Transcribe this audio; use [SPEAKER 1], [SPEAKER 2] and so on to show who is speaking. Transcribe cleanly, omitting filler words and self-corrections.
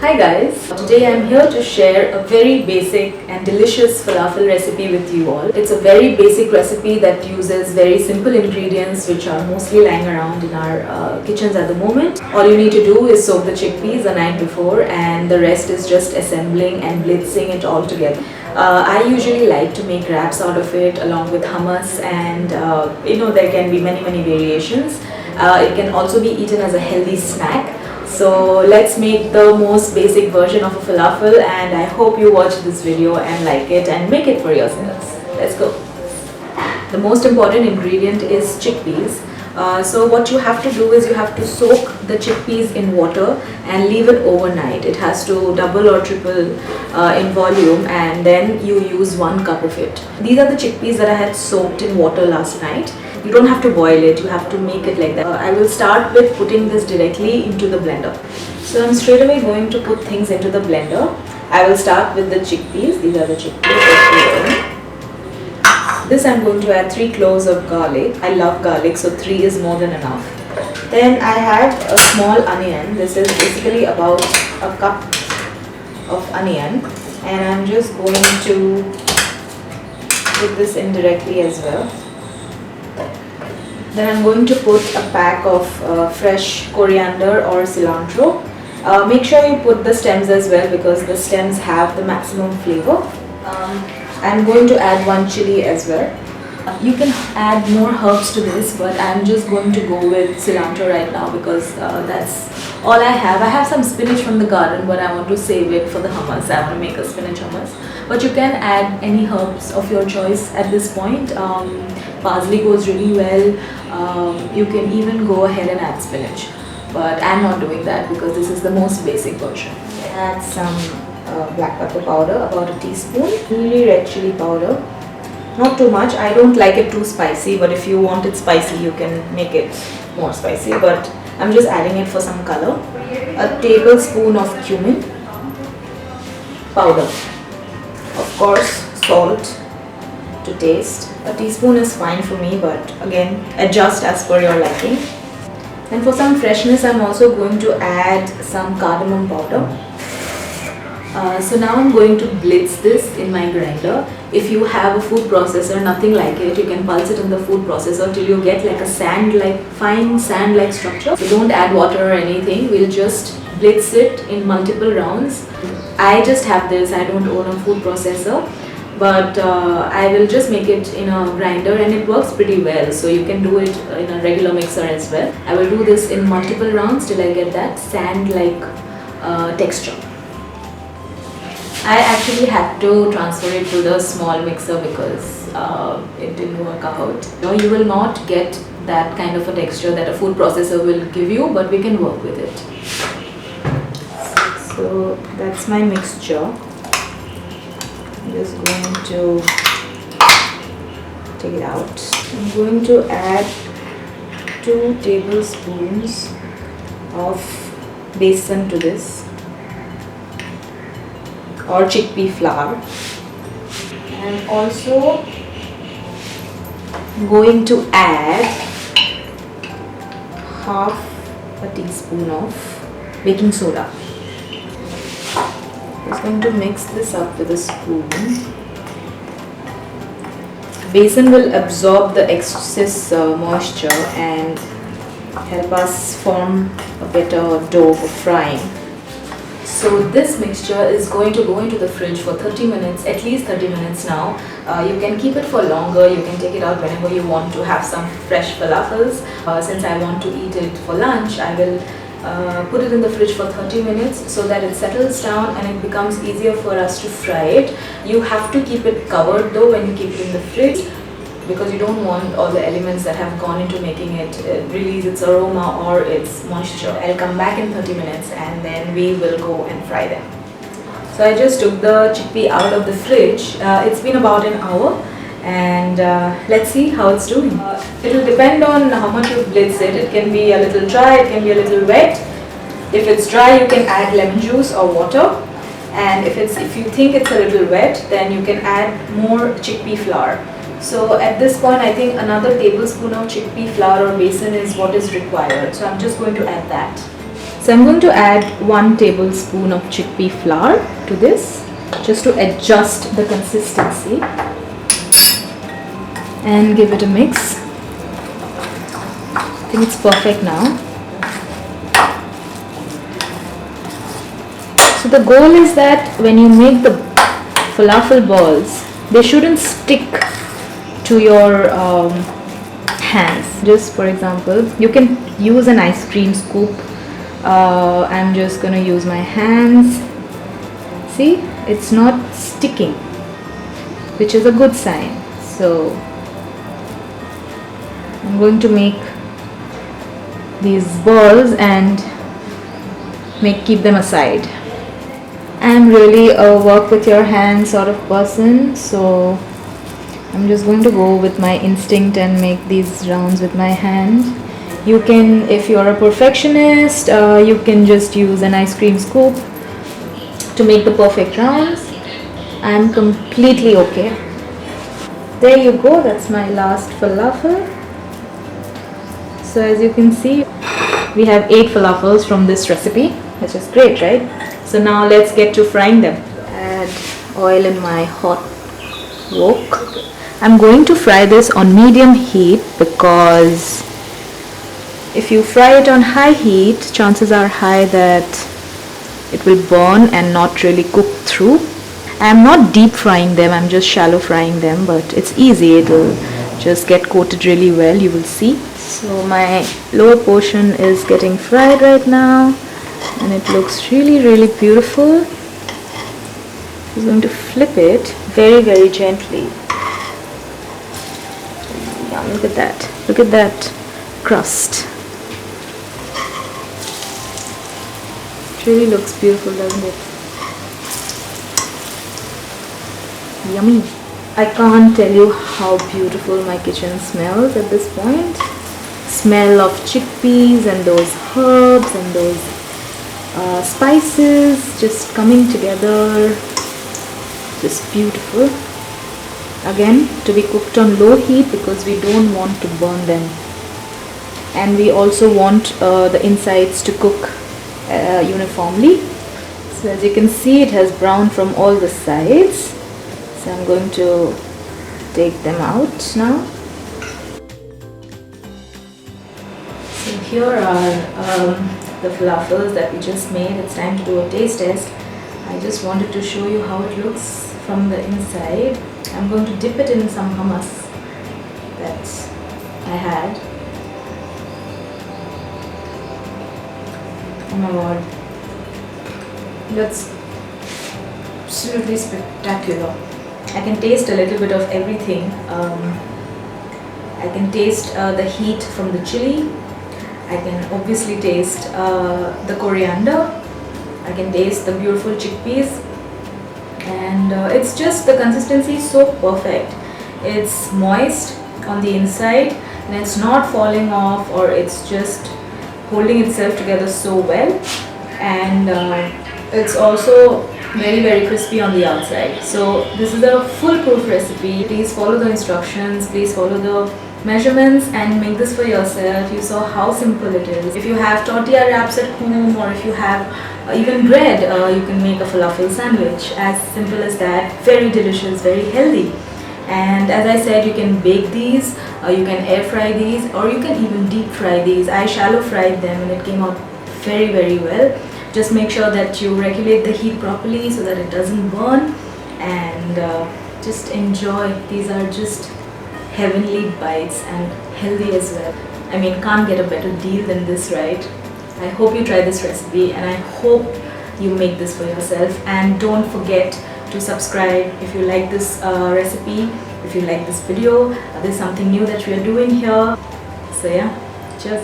[SPEAKER 1] Hi guys, today I'm here to share a very basic and delicious falafel recipe with you all. It's a very basic recipe that uses very simple ingredients which are mostly lying around in our kitchens at the moment. All you need to do is soak the chickpeas the night before and the rest is just assembling and blitzing it all together. I usually like to make wraps out of it along with hummus and there can be many variations. It can also be eaten as a healthy snack. So let's make the most basic version of a falafel, and I hope you watch this video and like it and make it for yourselves. Let's go. The most important ingredient is chickpeas. So what you have to do is you have to soak the chickpeas in water and leave it overnight. It has to double or triple in volume, and then you use 1 cup of it. These are the chickpeas that I had soaked in water last night. You don't have to boil it, you have to make it like that. I will start with putting this directly into the blender. So I'm straight away going to put things into the blender. I will start with the chickpeas. These are the chickpeas. This I'm going to add 3 cloves of garlic. I love garlic, so 3 is more than enough. Then I have a small onion. This is basically about a cup of onion, and I'm just going to put this in directly as well. Then I'm going to put a pack of fresh coriander or cilantro. Make sure you put the stems as well because the stems have the maximum flavor. I'm going to add 1 chilli as well. You can add more herbs to this, but I'm just going to go with cilantro right now because that's all I have. I have some spinach from the garden, but I want to save it for the hummus. I want to make a spinach hummus. But you can add any herbs of your choice at this point. Parsley goes really well. You can even go ahead and add spinach, but I'm not doing that because this is the most basic version. Add some black pepper powder, about a teaspoon. Really red chili powder, not too much. I don't like it too spicy, but if you want it spicy you can make it more spicy, but I'm just adding it for some color. A tablespoon of cumin powder, of course salt to taste. A teaspoon is fine for me, but again adjust as per your liking. And for some freshness I'm also going to add some cardamom powder. So now I'm going to blitz this in my grinder. If you have a food processor, nothing like it, you can pulse it in the food processor till you get like a fine sand-like structure. So don't add water or anything, we'll just blitz it in multiple rounds. I just have this, I don't own a food processor, but I will just make it in a grinder and it works pretty well, so you can do it in a regular mixer as well. I will do this in multiple rounds till I get that sand-like texture. I actually had to transfer it to the small mixer because it didn't work out. No, you will not get that kind of a texture that a food processor will give you, but we can work with it. So that's my mixture. I'm just going to take it out. I'm going to add 2 tablespoons of besan to this, or chickpea flour, and also going to add half a teaspoon of baking soda. Just going to mix this up with a spoon. Besan will absorb the excess moisture and help us form a better dough for frying. So this mixture is going to go into the fridge for 30 minutes, at least 30 minutes now. You can keep it for longer, you can take it out whenever you want to have some fresh falafels. Since I want to eat it for lunch, I will put it in the fridge for 30 minutes so that it settles down and it becomes easier for us to fry it. You have to keep it covered though when you keep it in the fridge, because you don't want all the elements that have gone into making it release its aroma or its moisture. I'll come back in 30 minutes and then we will go and fry them. So I just took the chickpea out of the fridge. It's been about an hour, and let's see how it's doing. It will depend on how much you blitz it. It can be a little dry, it can be a little wet. If it's dry, you can add lemon juice or water, and if you think it's a little wet, then you can add more chickpea flour. So at this point I think another tablespoon of chickpea flour or besan is what is required. So I'm just going to add that. So I'm going to add 1 tablespoon of chickpea flour to this, just to adjust the consistency, and give it a mix. I think it's perfect now. So the goal is that when you make the falafel balls, they shouldn't stick to your hands. Just for example, you can use an ice cream scoop. I'm just gonna use my hands. See, it's not sticking, which is a good sign. So I'm going to make these balls and keep them aside. I'm really a work with your hands sort of person, so I'm just going to go with my instinct and make these rounds with my hand. You can, if you're a perfectionist, you can just use an ice cream scoop to make the perfect rounds. I'm completely okay. There you go, that's my last falafel. So as you can see, we have 8 falafels from this recipe, which is great, right? So now let's get to frying them. Add oil in my hot wok. I'm going to fry this on medium heat because if you fry it on high heat, chances are high that it will burn and not really cook through. I'm not deep frying them, I'm just shallow frying them, but it's easy, it will just get coated really well, you will see. So my lower portion is getting fried right now and it looks really beautiful. I'm going to flip it very gently. Yeah, look at that crust. It really looks beautiful, doesn't it? Yummy. I can't tell you how beautiful my kitchen smells at this point. Smell of chickpeas and those herbs and those spices just coming together. Just beautiful. Again, to be cooked on low heat because we don't want to burn them. And we also want the insides to cook uniformly. So as you can see, it has browned from all the sides. So I'm going to take them out now. So here are the falafels that we just made. It's time to do a taste test. I just wanted to show you how it looks from the inside. I'm going to dip it in some hummus that I had. Oh my god, that's absolutely spectacular. I can taste a little bit of everything. I can taste the heat from the chilli. I can obviously taste the coriander. I can taste the beautiful chickpeas. And it's just, the consistency is so perfect. It's moist on the inside and it's not falling off, or it's just holding itself together so well. And it's also very crispy on the outside. So this is a foolproof recipe. Please follow the instructions, please follow the measurements and make this for yourself. You saw how simple it is. If you have tortilla wraps at home, or if you have even bread, you can make a falafel sandwich. As simple as that. Very delicious, very healthy. And as I said, you can bake these, you can air fry these, or you can even deep fry these. I shallow fried them and it came out very well. Just make sure that you regulate the heat properly so that it doesn't burn, and just enjoy. These are just heavenly bites and healthy as well. I mean, can't get a better deal than this, right? I hope you try this recipe and I hope you make this for yourself. And don't forget to subscribe if you like this recipe, if you like this video. There's something new that we are doing here. So yeah, cheers.